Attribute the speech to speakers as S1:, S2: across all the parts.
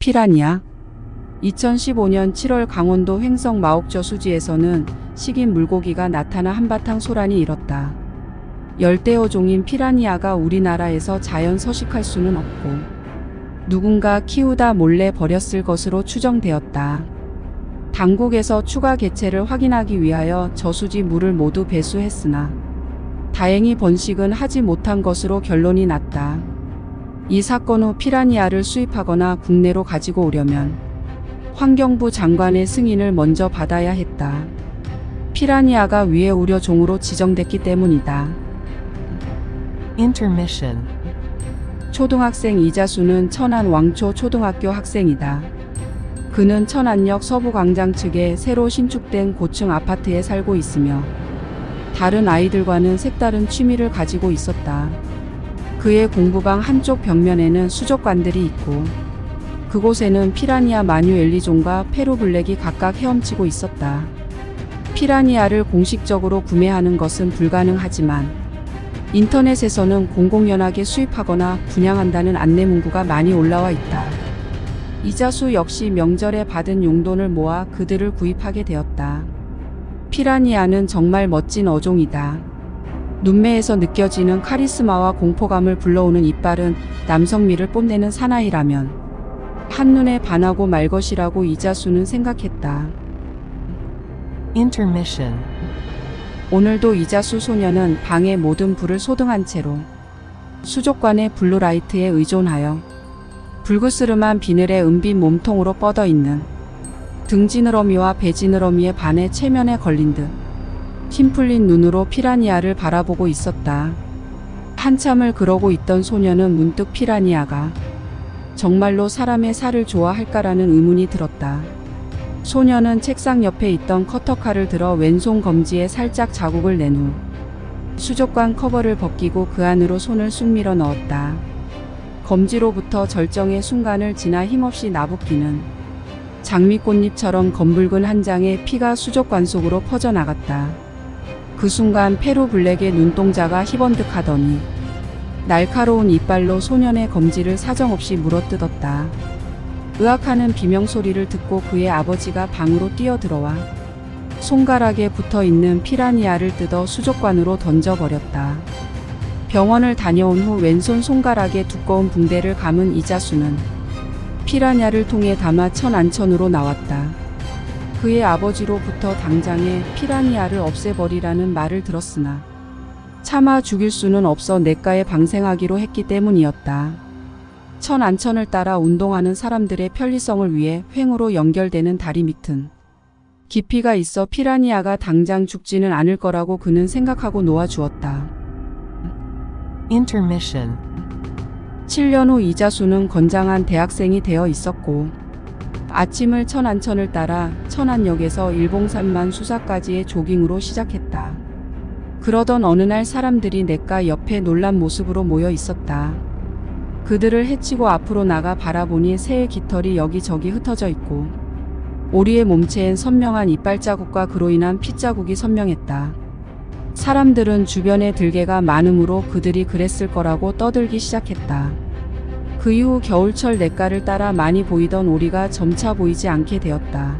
S1: 피라니아. 2015년 7월 강원도 횡성 마옥저수지에서는 식인 물고기가 나타나 한바탕 소란이 일었다. 열대어종인 피라니아가 우리나라에서 자연 서식할 수는 없고 누군가 키우다 몰래 버렸을 것으로 추정되었다. 당국에서 추가 개체를 확인하기 위하여 저수지 물을 모두 배수했으나 다행히 번식은 하지 못한 것으로 결론이 났다. 이 사건 후 피라니아를 수입하거나 국내로 가지고 오려면 환경부 장관의 승인을 먼저 받아야 했다. 피라니아가 위해 우려종으로 지정됐기 때문이다.
S2: Intermission.
S1: 초등학생 이자수는 천안 왕초 초등학교 학생이다. 그는 천안역 서부광장 측에 새로 신축된 고층 아파트에 살고 있으며 다른 아이들과는 색다른 취미를 가지고 있었다. 그의 공부방 한쪽 벽면에는 수족관들이 있고 그곳에는 피라니아 마뉴엘리종과 페루블랙이 각각 헤엄치고 있었다. 피라니아를 공식적으로 구매하는 것은 불가능하지만 인터넷에서는 공공연하게 수입하거나 분양한다는 안내 문구가 많이 올라와 있다. 이자수 역시 명절에 받은 용돈을 모아 그들을 구입하게 되었다. 피라니아는 정말 멋진 어종이다. 눈매에서 느껴지는 카리스마와 공포감을 불러오는 이빨은 남성미를 뽐내는 사나이라면 한눈에 반하고 말 것이라고 이자수는 생각했다.
S2: Intermission.
S1: 오늘도 이자수 소녀는 방의 모든 불을 소등한 채로 수족관의 블루라이트에 의존하여 불그스름한 비늘에 은빛 몸통으로 뻗어 있는 등지느러미와 배지느러미의 반의 체면에 걸린 듯 힘풀린 눈으로 피라니아를 바라보고 있었다. 한참을 그러고 있던 소녀는 문득 피라니아가 정말로 사람의 살을 좋아할까라는 의문이 들었다. 소녀는 책상 옆에 있던 커터칼을 들어 왼손 검지에 살짝 자국을 낸 후 수족관 커버를 벗기고 그 안으로 손을 쑥 밀어 넣었다. 검지로부터 절정의 순간을 지나 힘없이 나붓기는 장미꽃잎처럼 검붉은 한 장의 피가 수족관 속으로 퍼져나갔다. 그 순간 페루블랙의 눈동자가 희번득하더니 날카로운 이빨로 소년의 검지를 사정없이 물어뜯었다. 으악하는 비명소리를 듣고 그의 아버지가 방으로 뛰어들어와 손가락에 붙어있는 피라니아를 뜯어 수족관으로 던져버렸다. 병원을 다녀온 후 왼손 손가락에 두꺼운 붕대를 감은 이자수는 피라냐를 통에 담아 천안천으로 나왔다. 그의 아버지로부터 당장에 피라니아를 없애버리라는 말을 들었으나 차마 죽일 수는 없어 냇가에 방생하기로 했기 때문이었다. 천안천을 따라 운동하는 사람들의 편리성을 위해 횡으로 연결되는 다리 밑은 깊이가 있어 피라니아가 당장 죽지는 않을 거라고 그는 생각하고 놓아주었다.
S2: Intermission.
S1: 7년 후 이자수는 건장한 대학생이 되어 있었고 아침을 천안천을 따라 천안역에서 일봉산만 수사까지의 조깅으로 시작했다. 그러던 어느 날 사람들이 냇가 옆에 놀란 모습으로 모여 있었다. 그들을 헤치고 앞으로 나가 바라보니 새의 깃털이 여기저기 흩어져 있고 오리의 몸체엔 선명한 이빨 자국과 그로 인한 핏자국이 선명했다. 사람들은 주변에 들개가 많으므로 그들이 그랬을 거라고 떠들기 시작했다. 그 이후 겨울철 냇가를 따라 많이 보이던 오리가 점차 보이지 않게 되었다.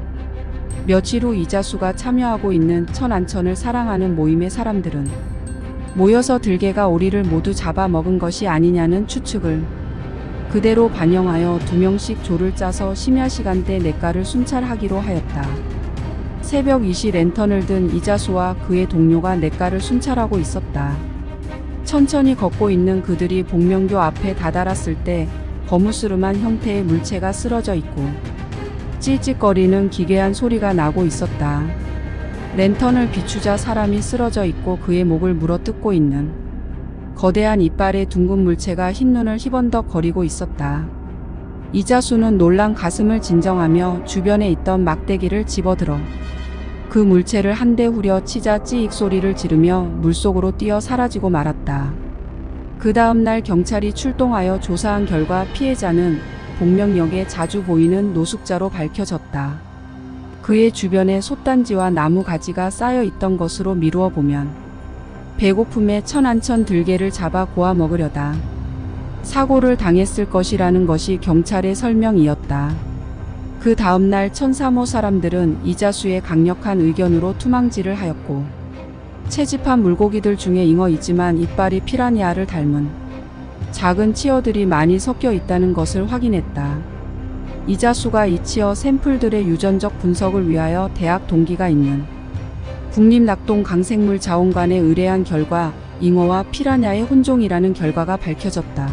S1: 며칠 후 이자수가 참여하고 있는 천안천을 사랑하는 모임의 사람들은 모여서 들개가 오리를 모두 잡아먹은 것이 아니냐는 추측을 그대로 반영하여 2명씩 조를 짜서 심야 시간대 냇가를 순찰하기로 하였다. 새벽 2시 랜턴을 든 이자수와 그의 동료가 냇가를 순찰하고 있었다. 천천히 걷고 있는 그들이 복명교 앞에 다다랐을 때 거무스름한 형태의 물체가 쓰러져 있고 찌릿거리는 기괴한 소리가 나고 있었다. 랜턴을 비추자 사람이 쓰러져 있고 그의 목을 물어뜯고 있는 거대한 이빨의 둥근 물체가 흰눈을 희번덕거리고 있었다. 이자수는 놀란 가슴을 진정하며 주변에 있던 막대기를 집어들어 그 물체를 한 대 후려 치자 찌익 소리를 지르며 물속으로 뛰어 사라지고 말았다. 그 다음 날 경찰이 출동하여 조사한 결과 피해자는 복명역에 자주 보이는 노숙자로 밝혀졌다. 그의 주변에 솥단지와 나무 가지가 쌓여 있던 것으로 미루어 보면 배고픔에 천안천 들개를 잡아 고아 먹으려다 사고를 당했을 것이라는 것이 경찰의 설명이었다. 그 다음날 1003호 사람들은 이자수의 강력한 의견으로 투망질을 하였고, 채집한 물고기들 중에 잉어이지만 이빨이 피라니아를 닮은 작은 치어들이 많이 섞여 있다는 것을 확인했다. 이자수가 이 치어 샘플들의 유전적 분석을 위하여 대학 동기가 있는 국립낙동강생물자원관에 의뢰한 결과 잉어와 피라냐의 혼종이라는 결과가 밝혀졌다.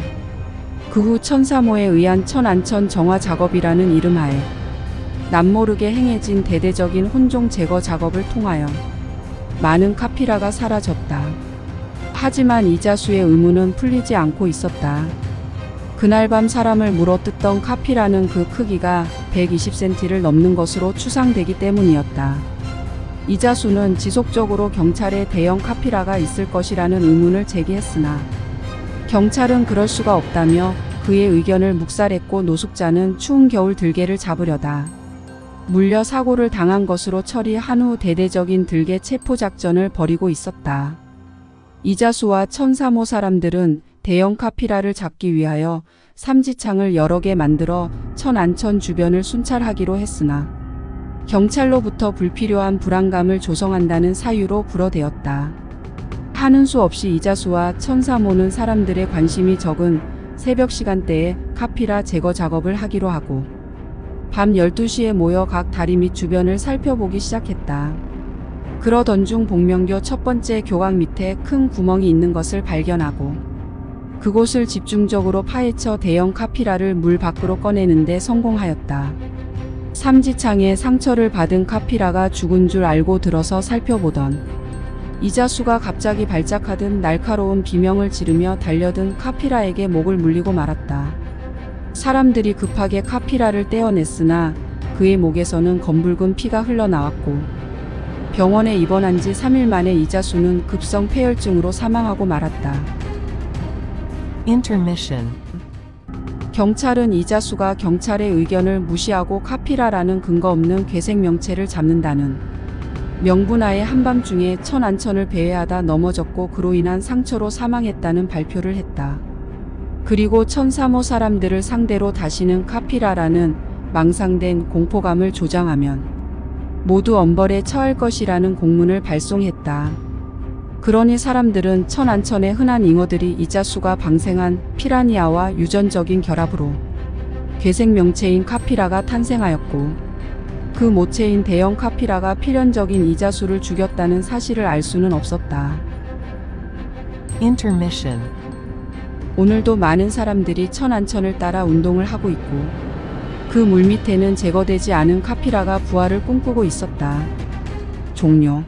S1: 그 후 1003호에 의한 천안천 정화 작업이라는 이름하에 남모르게 행해진 대대적인 혼종 제거 작업을 통하여 많은 카피라가 사라졌다. 하지만 이자수의 의문은 풀리지 않고 있었다. 그날 밤 사람을 물어뜯던 카피라는 그 크기가 120cm를 넘는 것으로 추상되기 때문이었다. 이자수는 지속적으로 경찰에 대형 카피라가 있을 것이라는 의문을 제기했으나 경찰은 그럴 수가 없다며 그의 의견을 묵살했고, 노숙자는 추운 겨울 들개를 잡으려다 물려 사고를 당한 것으로 처리한 후 대대적인 들개 체포 작전을 벌이고 있었다. 이자수와 1003호 사람들은 대형 카피라를 잡기 위하여 삼지창을 여러 개 만들어 천안천 주변을 순찰하기로 했으나 경찰로부터 불필요한 불안감을 조성한다는 사유로 불어대었다. 하는 수 없이 이자수와 1003호는 사람들의 관심이 적은 새벽 시간대에 카피라 제거 작업을 하기로 하고 밤 12시에 모여 각 다리 및 주변을 살펴보기 시작했다. 그러던 중 복명교 첫 번째 교각 밑에 큰 구멍이 있는 것을 발견하고 그곳을 집중적으로 파헤쳐 대형 카피라를 물 밖으로 꺼내는데 성공하였다. 삼지창에 상처를 받은 카피라가 죽은 줄 알고 들어서 살펴보던 이자수가 갑자기 발작하듯 날카로운 비명을 지르며 달려든 카피라에게 목을 물리고 말았다. 사람들이 급하게 카피라를 떼어냈으나 그의 목에서는 검붉은 피가 흘러나왔고 병원에 입원한 지 3일 만에 이자수는 급성 폐혈증으로 사망하고 말았다.
S2: Intermission.
S1: 경찰은 이자수가 경찰의 의견을 무시하고 카피라라는 근거 없는 괴생 명체를 잡는다는 명분하에 한밤중에 천안천을 배회하다 넘어졌고 그로 인한 상처로 사망했다는 발표를 했다. 그리고 1003호 사람들을 상대로 다시는 카피라라는 망상된 공포감을 조장하면 모두 엄벌에 처할 것이라는 공문을 발송했다. 그러니 사람들은 천안천의 흔한 잉어들이 이자수가 방생한 피라니아와 유전적인 결합으로 괴생 명체인 카피라가 탄생하였고, 그 모체인 대형 카피라가 필연적인 이자수를 죽였다는 사실을 알 수는 없었다.
S2: Intermission.
S1: 오늘도 많은 사람들이 천안천을 따라 운동을 하고 있고 그 물밑에는 제거되지 않은 카피라가 부활을 꿈꾸고 있었다. 종료.